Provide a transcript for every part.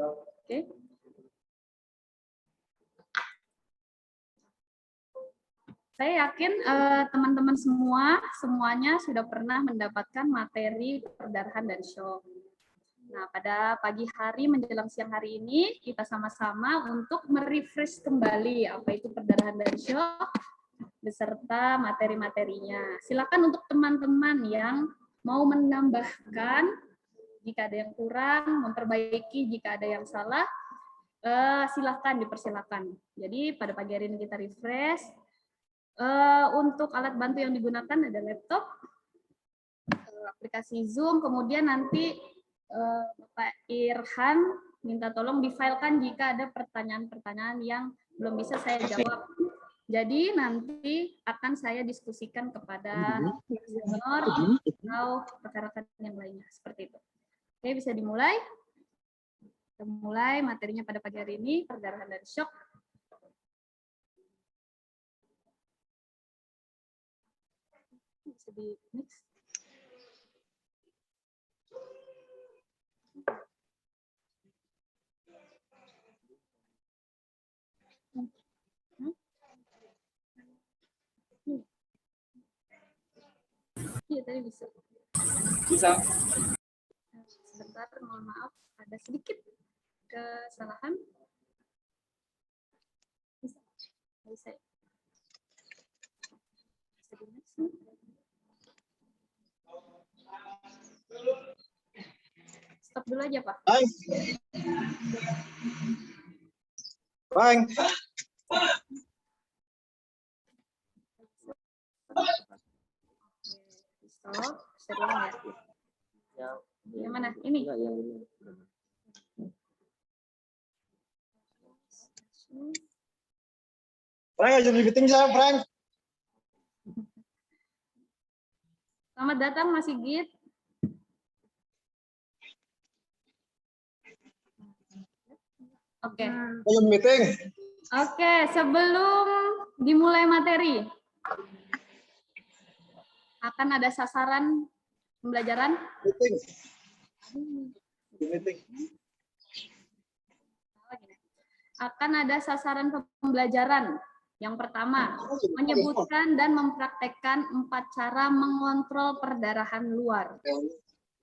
Oke. Saya yakin teman-teman semuanya sudah pernah mendapatkan materi perdarahan dan shock. Nah, pada pagi hari menjelang siang hari ini kita sama-sama untuk merefresh kembali apa itu perdarahan dan shock beserta materi-materinya. Silakan untuk teman-teman yang mau menambahkan jika ada yang kurang, memperbaiki jika ada yang salah, silakan dipersilakan. Jadi pada pagi hari ini kita refresh. Untuk alat bantu yang digunakan ada laptop, aplikasi Zoom, kemudian nanti Bapak Irhan minta tolong difilekan jika ada pertanyaan-pertanyaan yang belum bisa saya jawab. Jadi nanti akan saya diskusikan kepada senior atau rekan-rekan yang lainnya, seperti itu. Oke, bisa dimulai. Kita mulai materinya pada pagi hari ini, perdarahan dan shock. Bisa di mix. Iya, tadi bisa. Bisa. Sebentar, mohon maaf, ada sedikit kesalahan. Bisa. Bisa. Bisa di mix. Stop dulu aja, Pak. Bang. Stop. Sering ya. Yang mana? Ini. Frank, aja di meeting saya, Frank. Selamat datang, Mas Sigit. Oke. Belum meeting. Oke, sebelum dimulai materi, akan ada sasaran pembelajaran. Meeting. Di meeting. Akan ada sasaran pembelajaran. Yang pertama, menyebutkan dan mempraktekkan 4 cara mengontrol perdarahan luar.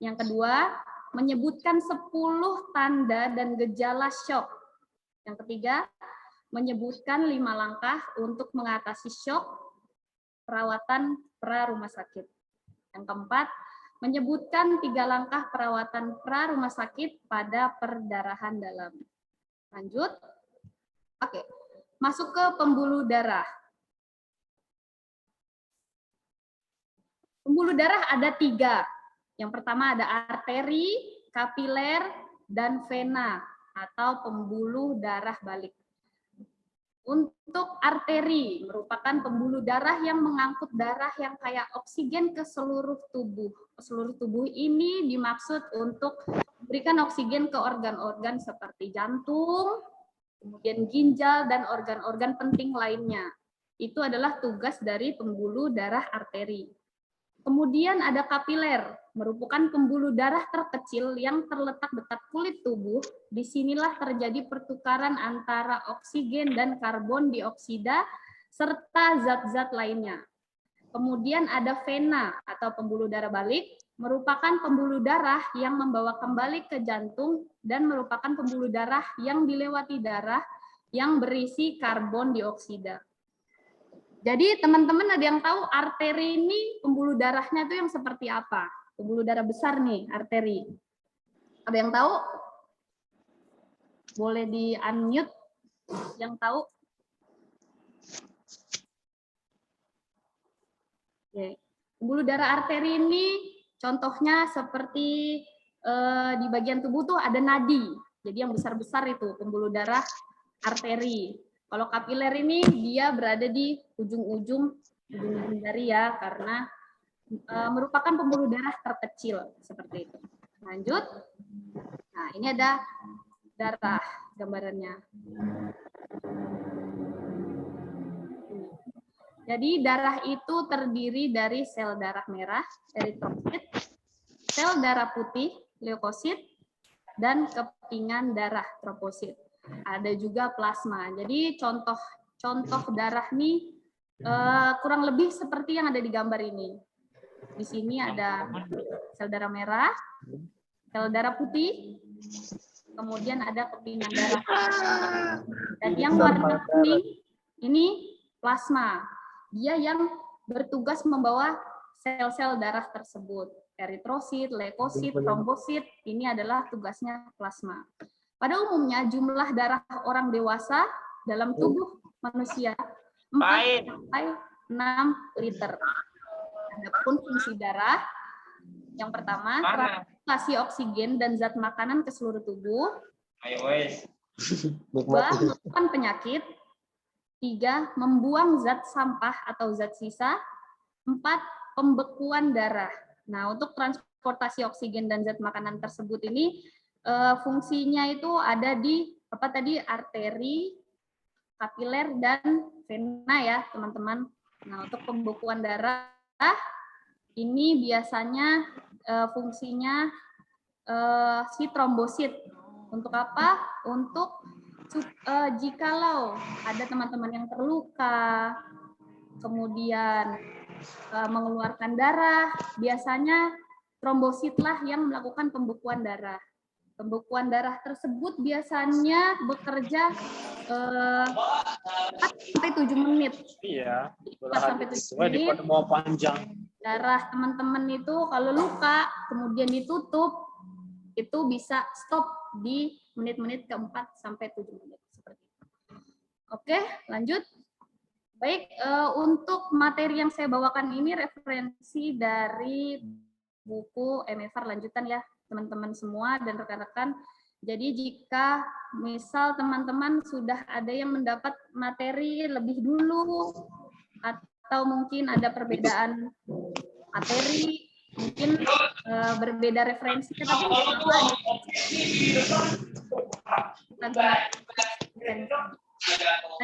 Yang kedua, menyebutkan 10 tanda dan gejala shock. Yang ketiga, menyebutkan 5 langkah untuk mengatasi shock perawatan pra rumah sakit. Yang keempat, menyebutkan 3 langkah perawatan pra rumah sakit pada perdarahan dalam. Lanjut. Oke, masuk ke pembuluh darah. Pembuluh darah ada 3. Yang pertama ada arteri, kapiler, dan vena atau pembuluh darah balik. Untuk arteri merupakan pembuluh darah yang mengangkut darah yang kayak oksigen ke seluruh tubuh. Seluruh tubuh ini dimaksud untuk memberikan oksigen ke organ-organ seperti jantung, kemudian ginjal, dan organ-organ penting lainnya. Itu adalah tugas dari pembuluh darah arteri. Kemudian ada kapiler, merupakan pembuluh darah terkecil yang terletak dekat kulit tubuh. Disinilah terjadi pertukaran antara oksigen dan karbon dioksida serta zat-zat lainnya. Kemudian ada vena atau pembuluh darah balik, merupakan pembuluh darah yang membawa kembali ke jantung dan merupakan pembuluh darah yang dilewati darah yang berisi karbon dioksida. Jadi teman-teman ada yang tahu arteri ini pembuluh darahnya itu yang seperti apa? Pembuluh darah besar nih, arteri. Ada yang tahu? Boleh di-unmute yang tahu? Oke. Pembuluh darah arteri ini contohnya seperti di bagian tubuh tuh ada nadi. Jadi yang besar-besar itu pembuluh darah arteri. Kalau kapiler ini dia berada di ujung jari ya, karena merupakan pembuluh darah terkecil seperti itu. Lanjut. Nah, ini ada darah gambarannya. Jadi darah itu terdiri dari sel darah merah, eritrosit, sel darah putih, leukosit, dan kepingan darah trombosit. Ada juga plasma. Jadi contoh darah nih kurang lebih seperti yang ada di gambar ini. Di sini ada sel darah merah, sel darah putih, kemudian ada kepingan darah. Dan yang warna kuning ini plasma. Dia yang bertugas membawa sel-sel darah tersebut. Eritrosit, leukosit, trombosit, ini adalah tugasnya plasma. Pada umumnya jumlah darah orang dewasa dalam tubuh manusia 4 sampai 6 liter. Adapun fungsi darah, yang pertama, transportasi oksigen dan zat makanan ke seluruh tubuh. 2, melawan penyakit. 3, membuang zat sampah atau zat sisa. 4, pembekuan darah. Nah, untuk transportasi oksigen dan zat makanan tersebut ini fungsinya itu ada di arteri, kapiler, dan vena ya, teman-teman. Nah, untuk pembekuan darah ini biasanya fungsinya si trombosit. Untuk apa? Untuk jikalau ada teman-teman yang terluka, kemudian mengeluarkan darah, biasanya trombositlah yang melakukan pembekuan darah. Pembekuan darah tersebut biasanya bekerja 4-7 menit. Iya. 4-7 Di menit. mau panjang. Darah teman-teman itu kalau luka kemudian ditutup itu bisa stop di menit-menit ke-4 sampai 7 menit seperti itu. Oke, lanjut. Baik, untuk materi yang saya bawakan ini referensi dari buku MFR lanjutan ya, teman-teman semua dan rekan-rekan. Jadi jika misal teman-teman sudah ada yang mendapat materi lebih dulu atau mungkin ada perbedaan materi, mungkin berbeda referensi, tetapi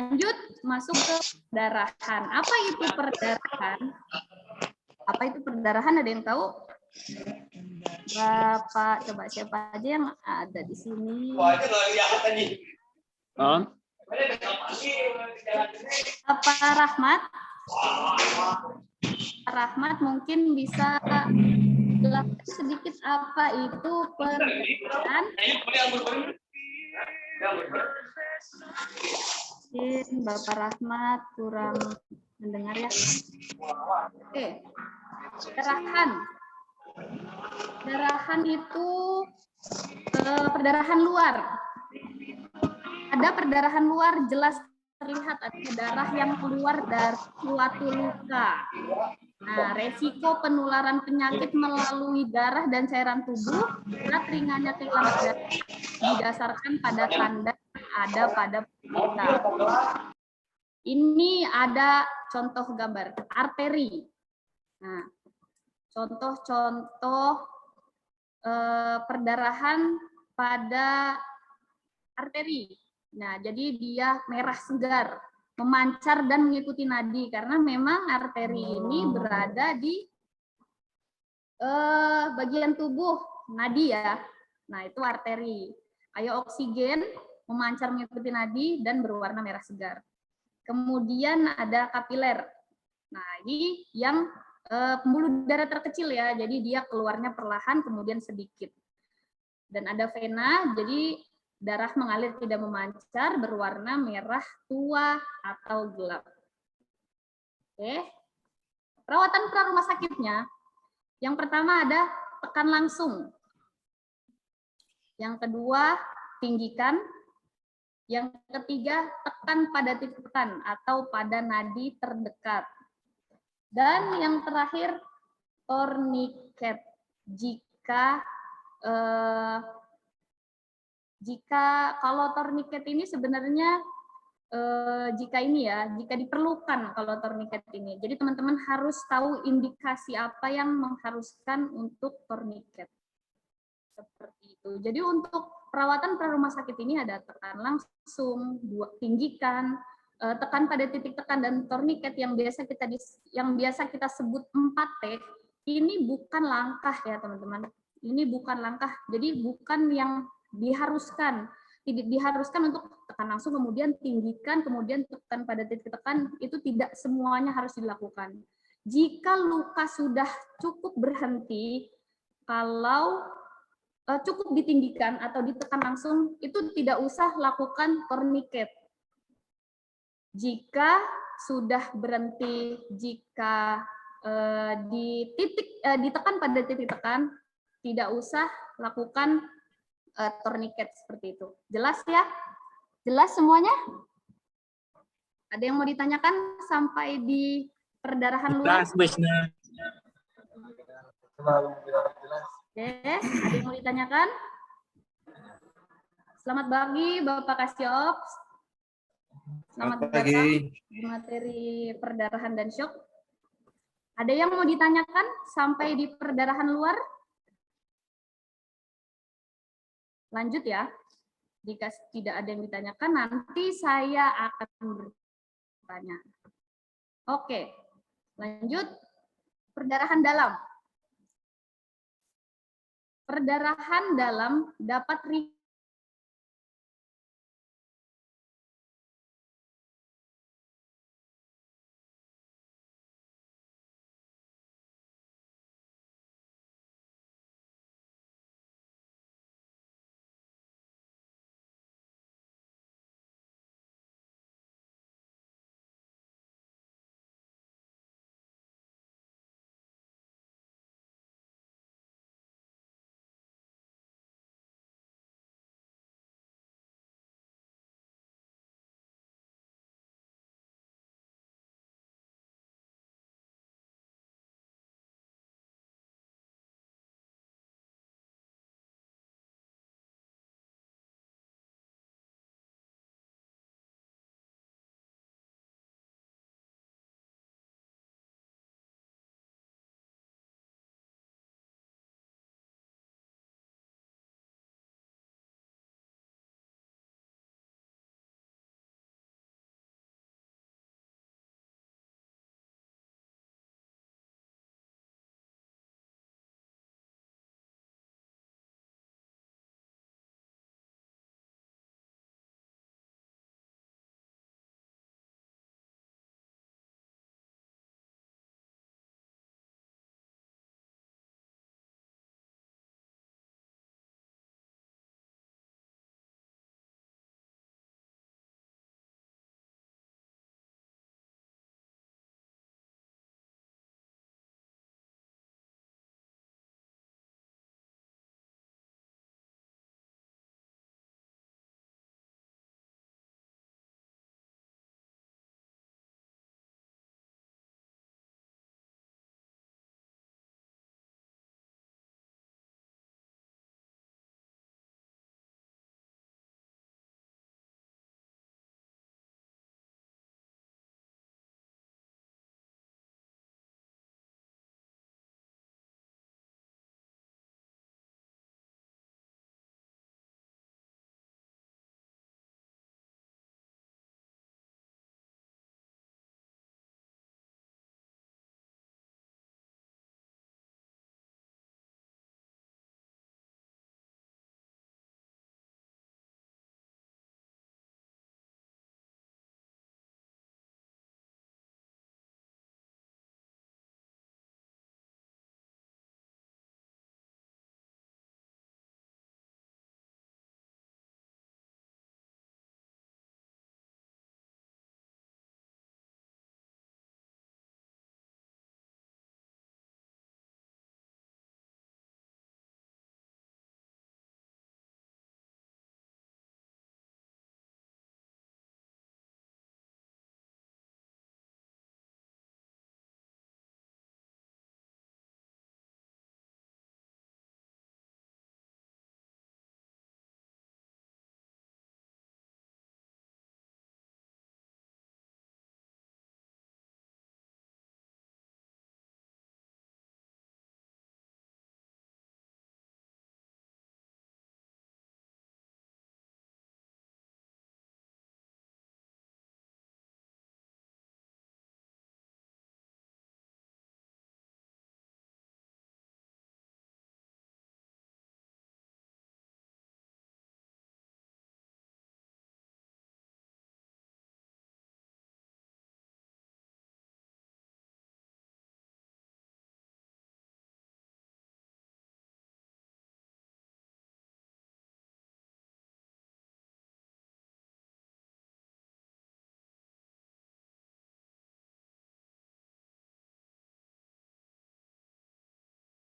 lanjut masuk ke perdarahan. Apa itu perdarahan? Apa itu perdarahan? Ada yang tahu? Bapak, coba siapa aja yang ada di sini? Bapak Rahmat? Rahmat mungkin bisa jelaskan sedikit apa itu perdarahan? Mungkin Bapak Rahmat kurang mendengar ya. Oke, perdarahan. Perdarahan itu perdarahan luar. Ada perdarahan luar jelas terlihat ada darah yang keluar dari suatu luka. Nah, resiko penularan penyakit melalui darah dan cairan tubuh, berat ringannya kehilangan darah didasarkan pada tanda yang ada pada kita. Ini ada contoh gambar arteri. Nah, contoh-contoh perdarahan pada arteri. Nah, jadi dia merah segar, memancar dan mengikuti nadi karena memang arteri ini berada di bagian tubuh nadi ya. Nah, itu arteri. Ayo oksigen memancar mengikuti nadi dan berwarna merah segar. Kemudian ada kapiler. Nah, ini yang pembuluh darah terkecil ya, jadi dia keluarnya perlahan kemudian sedikit. Dan ada vena, jadi darah mengalir tidak memancar, berwarna merah tua atau gelap. Oke. Perawatan pra-rumah sakitnya, yang pertama ada tekan langsung. Yang kedua, tinggikan. Yang ketiga, tekan pada titik tekan atau pada nadi terdekat. Dan yang terakhir, tourniquet. Jika kalau tourniquet ini sebenarnya jika diperlukan kalau tourniquet ini. Jadi teman-teman harus tahu indikasi apa yang mengharuskan untuk tourniquet. Seperti itu. Jadi untuk perawatan pra-rumah sakit ini ada tekan langsung, tinggikan, tekan pada titik tekan dan tourniquet yang biasa kita sebut 4T. Ini bukan langkah ya teman-teman. Ini bukan langkah. Jadi bukan yang diharuskan. Diharuskan untuk tekan langsung, kemudian tinggikan, kemudian tekan pada titik tekan, itu tidak semuanya harus dilakukan. Jika luka sudah cukup berhenti, kalau cukup ditinggikan atau ditekan langsung, itu tidak usah lakukan tourniquet. Jika sudah berhenti, jika ditekan pada titik tekan, tidak usah lakukan tourniquet seperti itu. Jelas ya? Jelas semuanya? Ada yang mau ditanyakan sampai di perdarahan luar? Jelas, Wisna. Oke, ada yang mau ditanyakan? Selamat pagi, Bapak Kasyop. Selamat datang di materi perdarahan dan shock. Ada yang mau ditanyakan sampai di perdarahan luar? Lanjut ya. Jika tidak ada yang ditanyakan, nanti saya akan bertanya. Oke, lanjut. Perdarahan dalam. Perdarahan dalam dapat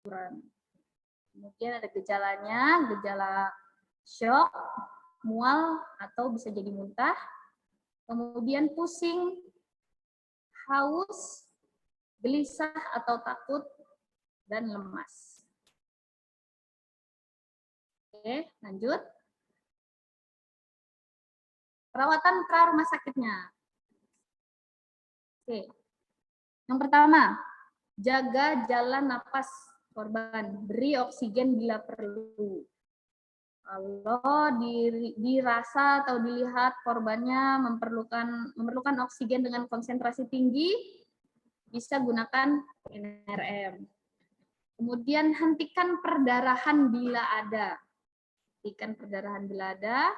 Kemudian ada gejalanya, gejala shock, mual atau bisa jadi muntah. Kemudian pusing, haus, gelisah atau takut, dan lemas. Oke, lanjut. Perawatan pra rumah sakitnya. Oke. Yang pertama, jaga jalan napas korban, beri oksigen bila perlu. Kalau dirasa atau dilihat korbannya memerlukan oksigen dengan konsentrasi tinggi, bisa gunakan NRM. Kemudian hentikan perdarahan bila ada. Hentikan perdarahan bila ada.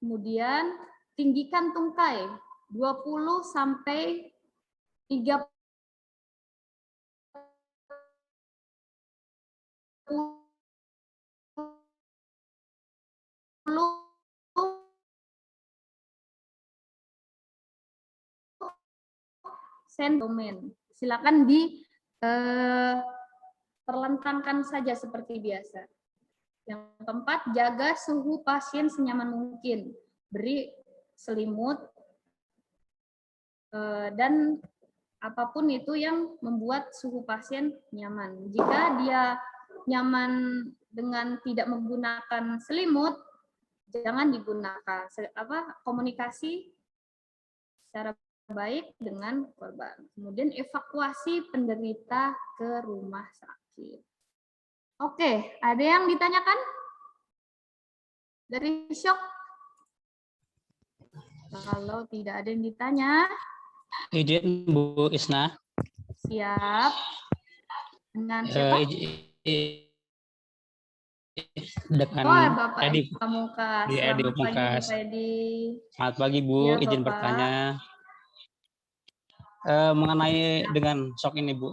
Kemudian tinggikan tungkai 20 sampai 30 domain. Silakan terlentangkan saja seperti biasa. Yang keempat, jaga suhu pasien senyaman mungkin. Beri selimut dan apapun itu yang membuat suhu pasien nyaman. Jika dia nyaman dengan tidak menggunakan selimut, jangan digunakan. Komunikasi secara baik dengan korban. Kemudian evakuasi penderita ke rumah sakit. Oke, ada yang ditanyakan? Dari shock? Kalau tidak ada yang ditanya, Izin Bu Isna. siap. Dengan siapa? Dengan Bapak Edi Pamungkas. di Edi Selamat pagi, Pamungkas. Bapak Edi. Selamat pagi Bu, Ya, izin Bapak. bertanya mengenai dengan shock ini Bu.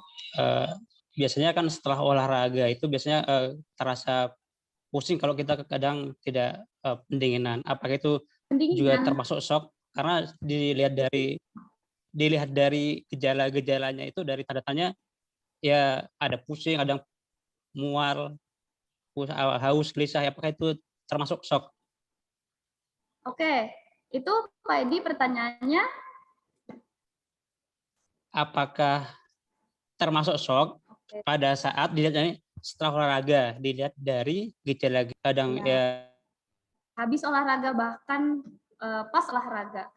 Biasanya kan setelah olahraga itu biasanya terasa pusing kalau kita kadang tidak pendinginan. Apakah itu juga termasuk shock? Karena dilihat dari gejala-gejalanya itu, dari tanda-tandanya ya ada pusing, ada mual, haus, gelisah. Apakah itu termasuk shock? Oke, itu Pak Edi pertanyaannya. Apakah termasuk shock pada saat dilihat setelah olahraga, dilihat dari gejala kadang ya. Habis olahraga, bahkan pas olahraga.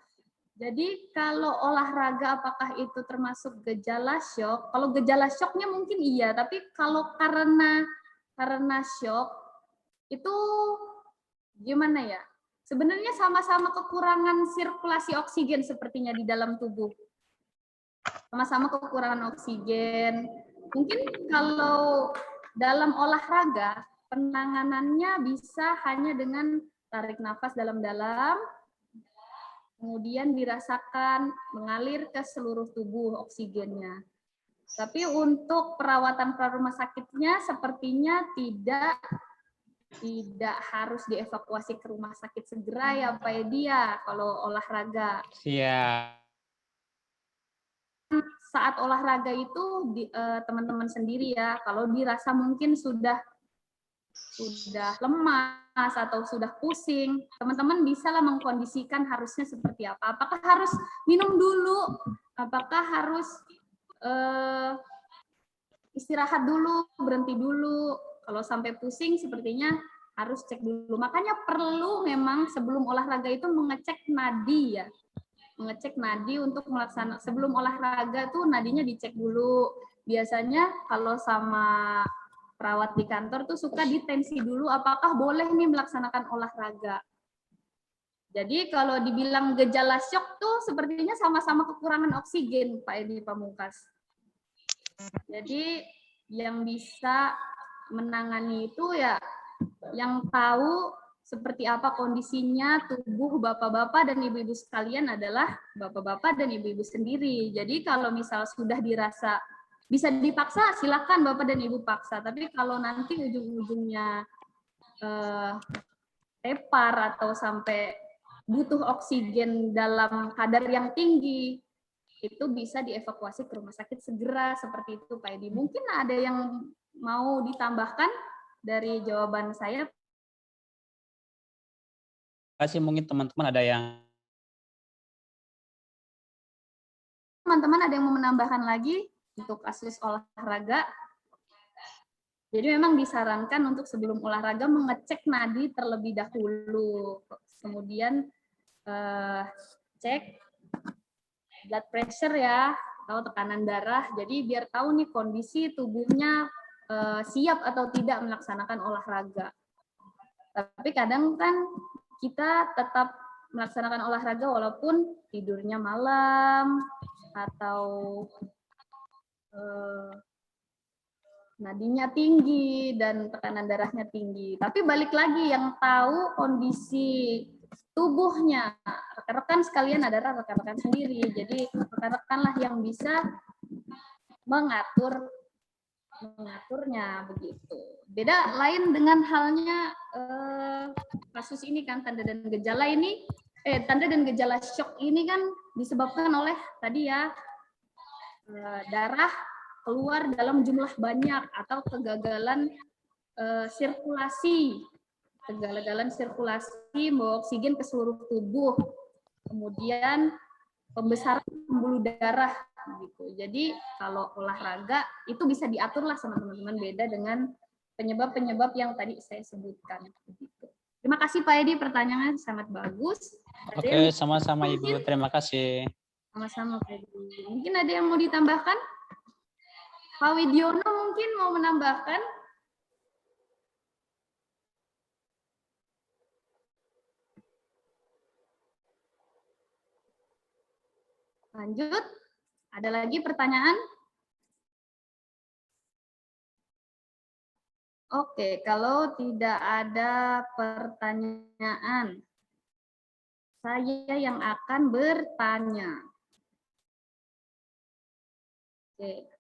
Jadi kalau olahraga apakah itu termasuk gejala shock? Kalau gejala shocknya mungkin iya, tapi kalau karena shock itu gimana ya? Sebenarnya sama-sama kekurangan sirkulasi oksigen sepertinya di dalam tubuh. Sama-sama kekurangan oksigen. Mungkin kalau dalam olahraga penanganannya bisa hanya dengan tarik nafas dalam-dalam, kemudian dirasakan mengalir ke seluruh tubuh oksigennya. Tapi untuk perawatan pra-rumah sakitnya sepertinya tidak harus dievakuasi ke rumah sakit segera ya Pak Edi ya kalau olahraga. Siap. Saat olahraga itu teman-teman sendiri ya, kalau dirasa mungkin sudah lemas atau sudah pusing, teman-teman bisalah mengkondisikan harusnya seperti apa. Apakah harus minum dulu? Apakah harus istirahat dulu, berhenti dulu? Kalau sampai pusing sepertinya harus cek dulu. Makanya perlu memang sebelum olahraga itu mengecek nadi ya. Mengecek nadi untuk melaksanakan sebelum olahraga tuh nadinya dicek dulu. Biasanya kalau sama perawat di kantor tuh suka ditensi dulu apakah boleh nih melaksanakan olahraga. Jadi kalau dibilang gejala shock tuh sepertinya sama-sama kekurangan oksigen Pak Edi Pamungkas. Jadi yang bisa menangani itu ya yang tahu seperti apa kondisinya tubuh bapak-bapak dan ibu-ibu sekalian adalah bapak-bapak dan ibu-ibu sendiri. Jadi kalau misal sudah dirasa bisa dipaksa, silakan bapak dan ibu paksa. Tapi kalau nanti ujung-ujungnya tepar atau sampai butuh oksigen dalam kadar yang tinggi, itu bisa dievakuasi ke rumah sakit segera seperti itu Pak Edi. Mungkin ada yang mau ditambahkan dari jawaban saya? Kasih mungkin teman-teman ada yang Teman-teman ada yang mau menambahkan lagi untuk kasus olahraga? Jadi memang disarankan untuk sebelum olahraga mengecek nadi terlebih dahulu. Kemudian cek blood pressure ya, atau tekanan darah. Jadi biar tahu nih kondisi tubuhnya siap atau tidak melaksanakan olahraga. Tapi kadang kan kita tetap melaksanakan olahraga walaupun tidurnya malam atau nadinya tinggi dan tekanan darahnya tinggi. Tapi balik lagi yang tahu kondisi tubuhnya rekan-rekan sekalian adalah rekan-rekan sendiri. Jadi rekan-rekanlah yang bisa mengaturnya begitu. Beda lain dengan halnya kasus ini kan tanda dan gejala ini tanda dan gejala shock ini kan disebabkan oleh tadi ya darah keluar dalam jumlah banyak atau kegagalan sirkulasi, membawa oksigen ke seluruh tubuh, kemudian pembesaran pembuluh darah gitu. Jadi kalau olahraga itu bisa diatur lah sama teman-teman, beda dengan penyebab-penyebab yang tadi saya sebutkan. Begitu. Terima kasih Pak Edi, pertanyaannya sangat bagus. Oke, sama-sama Ibu. Terima kasih. Sama-sama Pak Edi. Mungkin ada yang mau ditambahkan? Pak Widiono mungkin mau menambahkan? Lanjut. Ada lagi pertanyaan? Oke, kalau tidak ada pertanyaan, saya yang akan bertanya. Oke.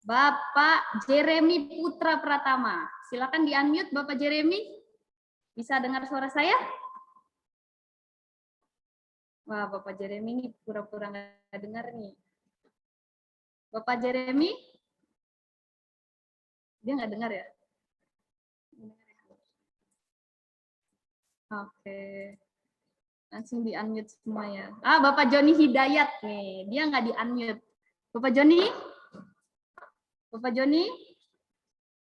Bapak Jeremy Putra Pratama. Silakan di-unmute Bapak Jeremy. Bisa dengar suara saya? Wah, Bapak Jeremy ini pura-pura nggak dengar nih. Bapak Jeremy? Dia nggak dengar ya? Oke. Langsung di-unmute semua ya. Bapak Joni Hidayat nih. Dia nggak di-unmute. Bapak Joni? Bapak Joni,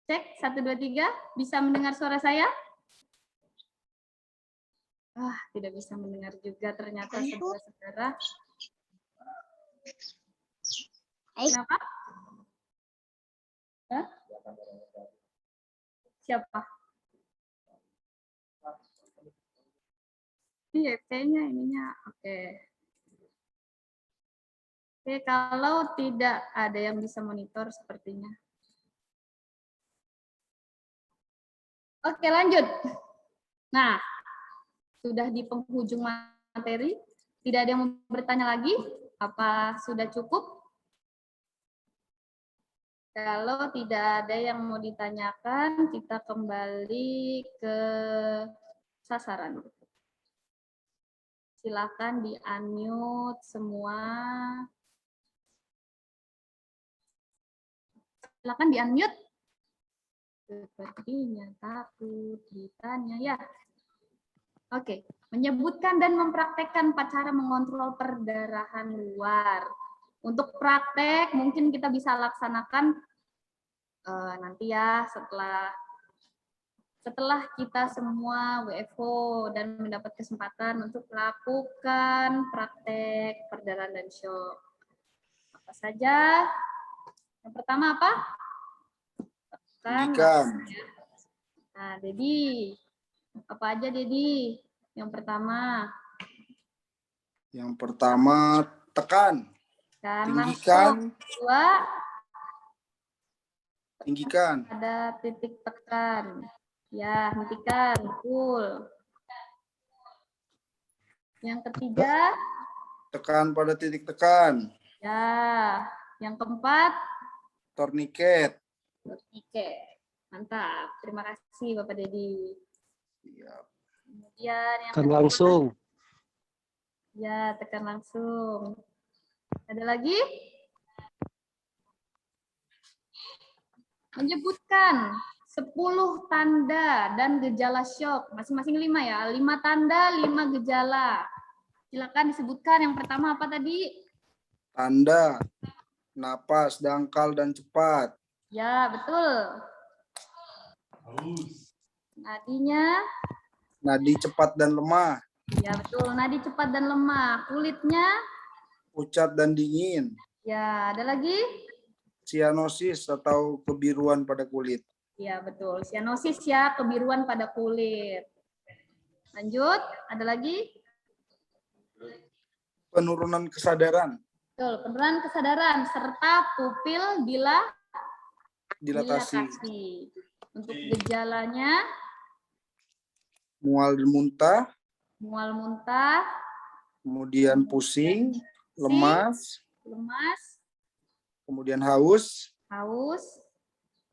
cek 1, 2, 3, bisa mendengar suara saya? Tidak bisa mendengar juga ternyata saudara-saudara. Kenapa? Hah? Siapa? Iya, kayaknya ininya. Oke. Oke, kalau tidak ada yang bisa monitor sepertinya. Oke, lanjut. Nah, sudah di penghujung materi. Tidak ada yang mau bertanya lagi? Apa sudah cukup? Kalau tidak ada yang mau ditanyakan, kita kembali ke sasaran. Silakan di-unmute semua. Silakan di-unmute. Sepertinya takut ditanya ya. Oke, menyebutkan dan mempraktekkan cara mengontrol perdarahan luar. Untuk praktek mungkin kita bisa laksanakan nanti ya setelah kita semua WFO dan mendapat kesempatan untuk melakukan praktek perdarahan dan shock. Apa saja? Yang pertama apa? Nah, Dedi. Apa aja, Dedi? Yang pertama. Yang pertama, tekan. Tinggikan. Kedua. Tinggikan. Ada titik tekan. Ya, hentikan. Cool. Yang ketiga. Tekan pada titik tekan. Ya. Yang keempat. Torniket. Mantap. Terima kasih Bapak Dedi. Siap. Kemudian yang tekan langsung. Ya, tekan langsung. Ada lagi? Menyebutkan 10 tanda dan gejala syok. Masing-masing 5 ya. 5 tanda, 5 gejala. Silakan disebutkan. Yang pertama apa tadi? Tanda, napas, dangkal, dan cepat. Ya, betul. Nadinya? Nadi cepat dan lemah. Ya, betul. Nadi cepat dan lemah. Kulitnya? Pucat dan dingin. Ya, ada lagi? Sianosis atau kebiruan pada kulit. Ya, betul. Sianosis ya, kebiruan pada kulit. Lanjut, ada lagi? Penurunan kesadaran. Betul, penurunan kesadaran serta pupil Dilatasi. Untuk gejalanya, Mual dan muntah. mual muntah, Kemudian pusing, lemas. lemas, Kemudian haus, haus,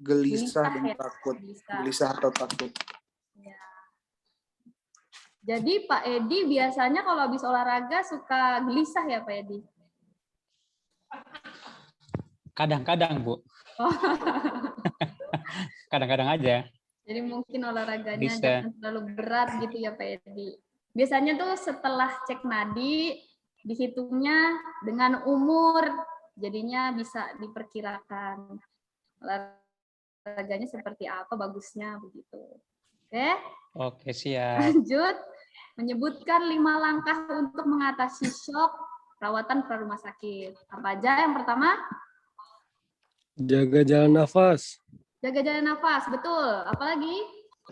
gelisah, gelisah dan ya, takut. gelisah. Gelisah atau takut. Ya. Jadi Pak Edi biasanya kalau habis olahraga suka gelisah ya Pak Edi? Kadang-kadang, Bu. Oh. Kadang-kadang aja. Jadi mungkin olahraganya Bisa. jangan terlalu berat gitu ya Pak Edi. Biasanya tuh setelah cek nadi dihitungnya dengan umur, jadinya bisa diperkirakan olahraganya seperti apa bagusnya begitu. Oke, Oke, siap. lanjut. Menyebutkan 5 langkah untuk mengatasi shock perawatan pra-rumah sakit. Apa aja? Yang pertama, Jaga jalan nafas. jaga jalan nafas, betul. Apalagi?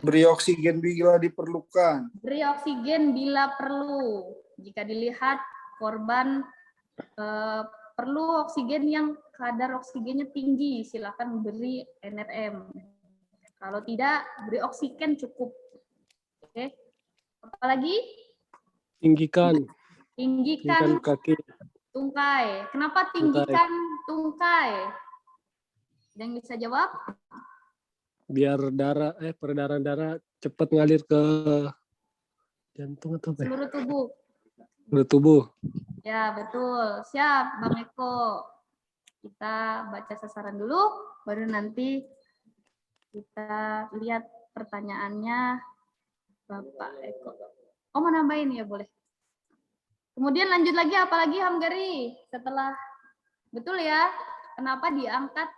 Beri oksigen bila diperlukan. Beri oksigen bila perlu. Jika dilihat korban perlu oksigen yang kadar oksigennya tinggi, silakan beri NRM. Kalau tidak, beri oksigen cukup. Oke. Apalagi? Tinggikan Tinggikan kaki. tungkai. Kenapa tinggikan tungkai? Ada yang bisa jawab? Biar peredaran darah cepat ngalir ke jantung atau apa? Seluruh tubuh. Ke tubuh. Ya, betul. Siap, Bang Eko. Kita baca sasaran dulu, baru nanti kita lihat pertanyaannya Bapak Eko. Oh, mau nambahin ya, boleh. Kemudian lanjut lagi, apalagi Hamgari? Setelah, betul ya, kenapa diangkat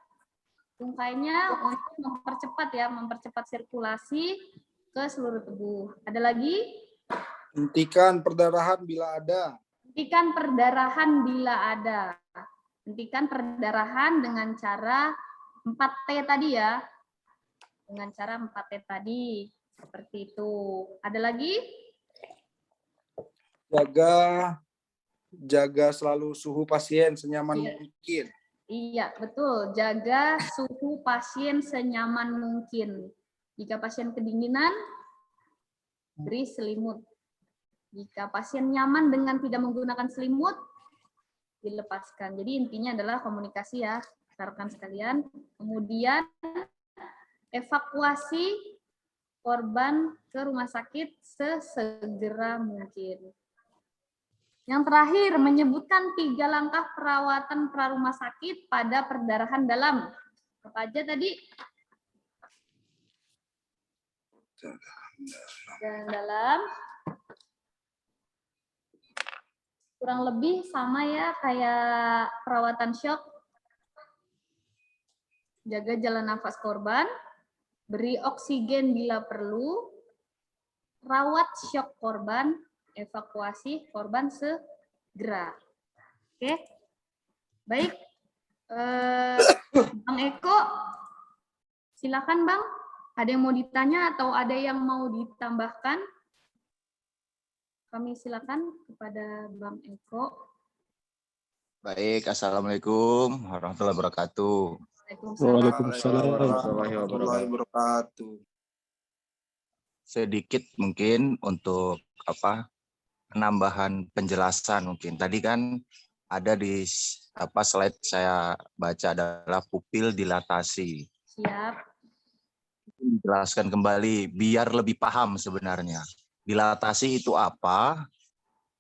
tungkainya untuk mempercepat sirkulasi ke seluruh tubuh. Ada lagi? Hentikan perdarahan bila ada. Hentikan perdarahan bila ada. Hentikan perdarahan dengan cara 4T tadi ya. Dengan cara 4T tadi. Seperti itu. Ada lagi? Jaga selalu suhu pasien senyaman Iya. mungkin. Iya, betul. Jaga suhu pasien senyaman mungkin. Jika pasien kedinginan, beri selimut. Jika pasien nyaman dengan tidak menggunakan selimut, dilepaskan. Jadi intinya adalah komunikasi ya, rekan sekalian. Kemudian evakuasi korban ke rumah sakit sesegera mungkin. Yang terakhir, menyebutkan 3 langkah perawatan pra-rumah sakit pada perdarahan dalam. Apa aja tadi? Dan dalam. Kurang lebih sama ya kayak perawatan shock. Jaga jalan nafas korban. Beri oksigen bila perlu. Rawat shock korban. Evakuasi korban segera. Oke, baik. Bang Eko, silakan Bang. Ada yang mau ditanya atau ada yang mau ditambahkan? Kami silakan kepada Bang Eko. Baik, Assalamualaikum warahmatullahi wabarakatuh. Waalaikumsalam warahmatullahi wabarakatuh. Sedikit mungkin untuk penambahan penjelasan mungkin. Tadi kan ada di slide saya baca adalah pupil dilatasi. Siap. Dijelaskan kembali biar lebih paham sebenarnya. Dilatasi itu apa?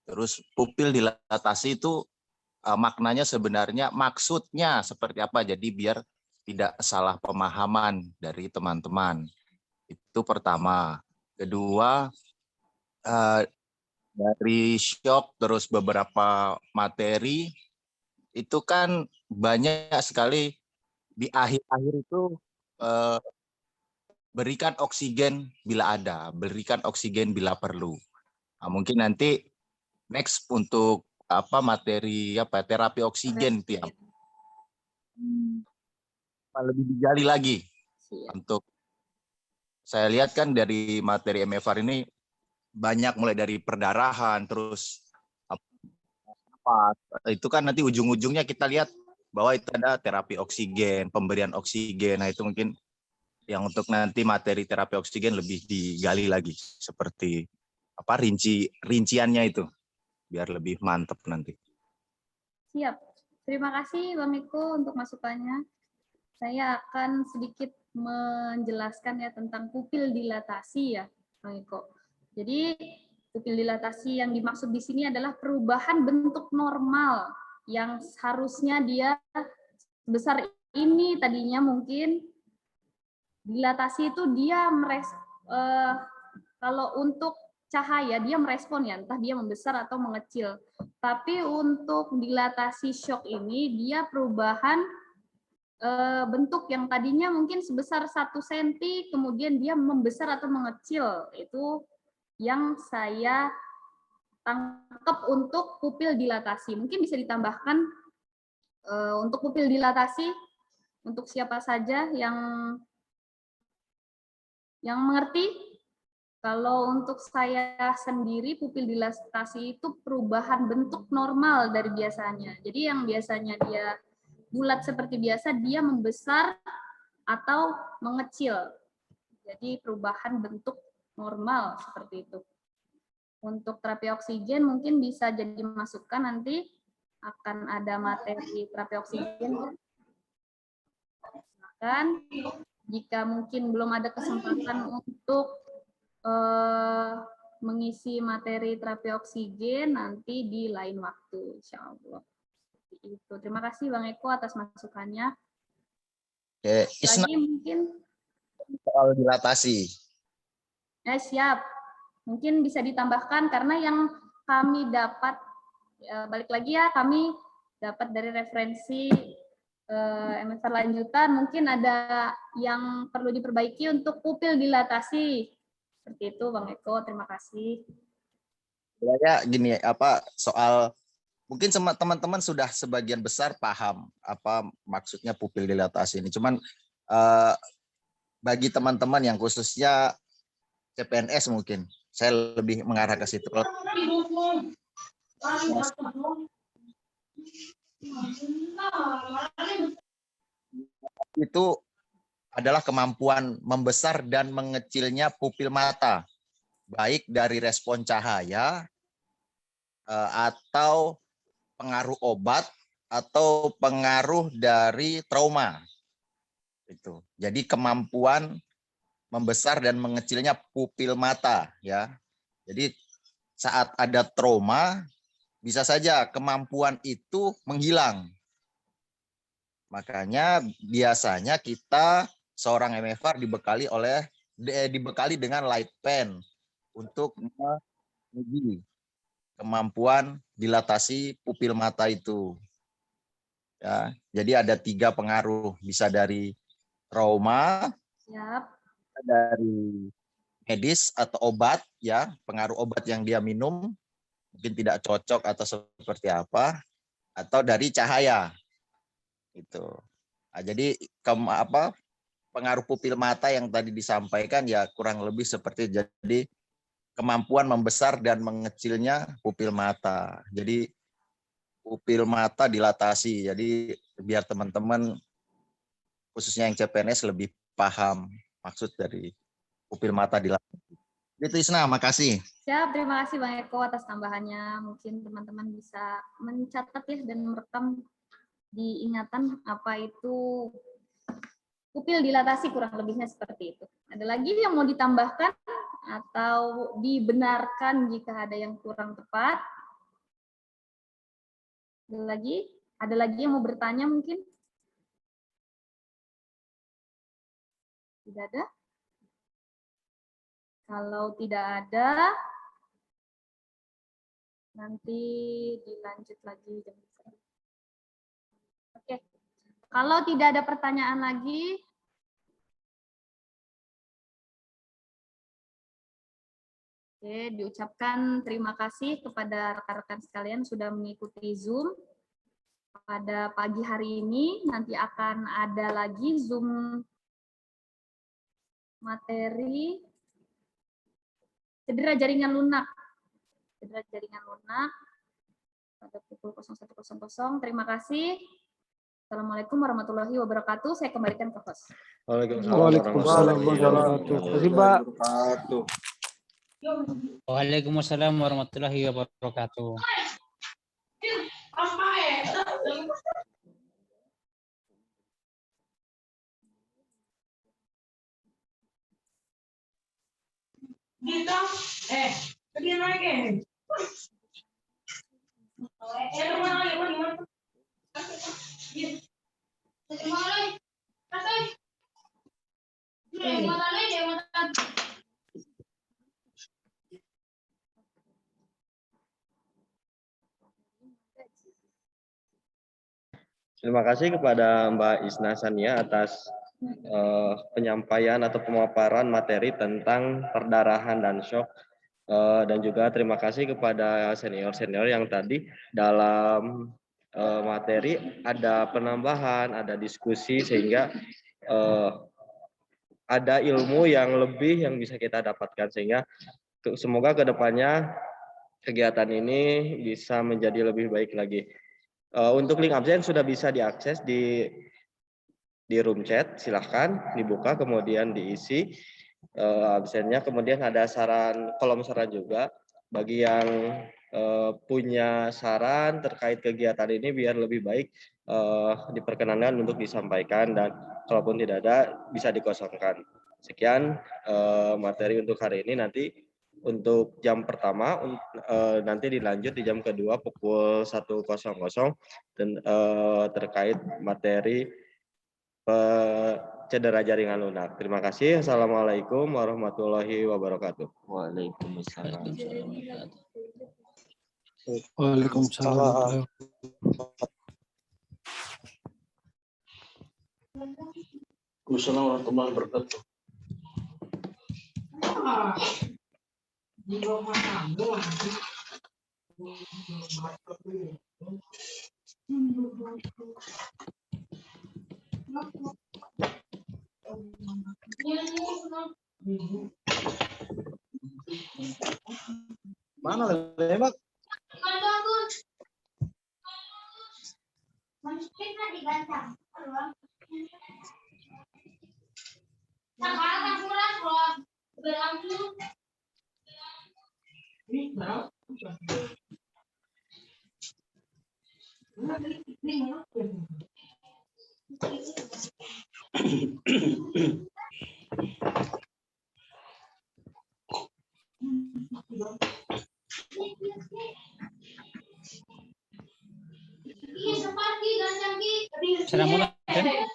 Terus pupil dilatasi itu maknanya sebenarnya maksudnya seperti apa. Jadi biar tidak salah pemahaman dari teman-teman. Itu pertama. Kedua, dari shock terus beberapa materi itu kan banyak sekali di akhir-akhir itu berikan oksigen bila ada, berikan oksigen bila perlu. Nah, mungkin nanti next untuk materi terapi oksigen itu ya lebih digali lagi. Untuk saya lihat kan dari materi MFR ini banyak mulai dari perdarahan terus itu kan nanti ujung-ujungnya kita lihat bahwa itu ada terapi oksigen, pemberian oksigen. Nah itu mungkin yang untuk nanti materi terapi oksigen lebih digali lagi seperti rinciannya itu biar lebih mantap nanti. Siap. Terima kasih Bang Eko untuk masukannya. Saya akan sedikit menjelaskan ya tentang pupil dilatasi ya, Bang Eko. Jadi pupil dilatasi yang dimaksud di sini adalah perubahan bentuk normal yang seharusnya dia sebesar ini tadinya mungkin dilatasi itu dia kalau untuk cahaya dia merespon ya, entah dia membesar atau mengecil. Tapi untuk dilatasi shock ini dia perubahan bentuk yang tadinya mungkin sebesar 1 cm kemudian dia membesar atau mengecil. Itu yang saya tangkap untuk pupil dilatasi. Mungkin bisa ditambahkan untuk pupil dilatasi untuk siapa saja yang mengerti. Kalau untuk saya sendiri pupil dilatasi itu perubahan bentuk normal dari biasanya. Jadi yang biasanya dia bulat seperti biasa, dia membesar atau mengecil. Jadi perubahan bentuk normal seperti itu. Untuk terapi oksigen mungkin bisa jadi masukan nanti akan ada materi terapi oksigen. Silakan. Jika mungkin belum ada kesempatan untuk mengisi materi terapi oksigen nanti di lain waktu, insya Allah. Itu. Terima kasih Bang Eko atas masukannya. Oke, Lagi mungkin soal dilatasi. Siap. Mungkin bisa ditambahkan karena yang kami dapat balik lagi ya, kami dapat dari referensi MFR lanjutan mungkin ada yang perlu diperbaiki untuk pupil dilatasi. Seperti itu Bang Eko, terima kasih. Ya gini soal mungkin sama teman-teman sudah sebagian besar paham apa maksudnya pupil dilatasi ini. Cuman bagi teman-teman yang khususnya CPNS mungkin saya lebih mengarah ke situ. Itu adalah kemampuan membesar dan mengecilnya pupil mata, baik dari respon cahaya atau pengaruh obat atau pengaruh dari trauma. Itu. Jadi kemampuan membesar dan mengecilnya pupil mata ya. Jadi saat ada trauma bisa saja kemampuan itu menghilang. Makanya biasanya kita seorang MFR dibekali dengan light pen untuk menguji kemampuan dilatasi pupil mata itu. Ya, jadi ada 3 pengaruh, bisa dari trauma, dari medis atau obat ya, pengaruh obat yang dia minum mungkin tidak cocok atau seperti apa, atau dari cahaya. Itu. Nah, jadi pengaruh pupil mata yang tadi disampaikan ya kurang lebih seperti jadi kemampuan membesar dan mengecilnya pupil mata. Jadi pupil mata dilatasi. Jadi biar teman-teman khususnya yang CPNS lebih paham maksud dari pupil mata dilatasi. Itu Isna, makasih. Siap, terima kasih Bang Eko atas tambahannya. Mungkin teman-teman bisa mencatat ya dan merekam di ingatan apa itu pupil dilatasi, kurang lebihnya seperti itu. Ada lagi yang mau ditambahkan atau dibenarkan jika ada yang kurang tepat? Ada lagi yang mau bertanya mungkin? Tidak ada? Kalau tidak ada, nanti dilanjut lagi jam 11. Oke. Kalau tidak ada pertanyaan lagi, oke, diucapkan terima kasih kepada rekan-rekan sekalian sudah mengikuti Zoom pada pagi hari ini. Nanti akan ada lagi Zoom materi cedera jaringan lunak. Cedera jaringan lunak pada pukul 01.00. Terima kasih. Assalamualaikum warahmatullahi wabarakatuh. Saya kembalikan ke host. Waalaikumsalam warahmatullahi wabarakatuh. Terima kasih, Pak. Wabarakatuh. Waalaikumsalam warahmatullahi wabarakatuh. Gitu, pergi lagi. Terima kasih kepada Mbak Isna Sania atas penyampaian atau pemaparan materi tentang perdarahan dan shock. Dan juga terima kasih kepada senior-senior yang tadi dalam materi ada penambahan, ada diskusi sehingga ada ilmu yang lebih yang bisa kita dapatkan, sehingga semoga kedepannya kegiatan ini bisa menjadi lebih baik lagi. Untuk link absen sudah bisa diakses di room chat, silahkan dibuka kemudian diisi absennya. Kemudian ada kolom saran juga bagi yang punya saran terkait kegiatan ini biar lebih baik, diperkenankan untuk disampaikan, dan kalaupun tidak ada bisa dikosongkan. Sekian materi untuk hari ini. Nanti untuk jam pertama nanti dilanjut di jam kedua pukul 1.00 dan terkait materi cedera jaringan lunak. Terima kasih. Assalamualaikum warahmatullahi wabarakatuh. Waalaikumsalam. Waalaikumsalam. Waalaikumsalam warahmatullahi wabarakatuh. Mana lewat? Assalamualaikum.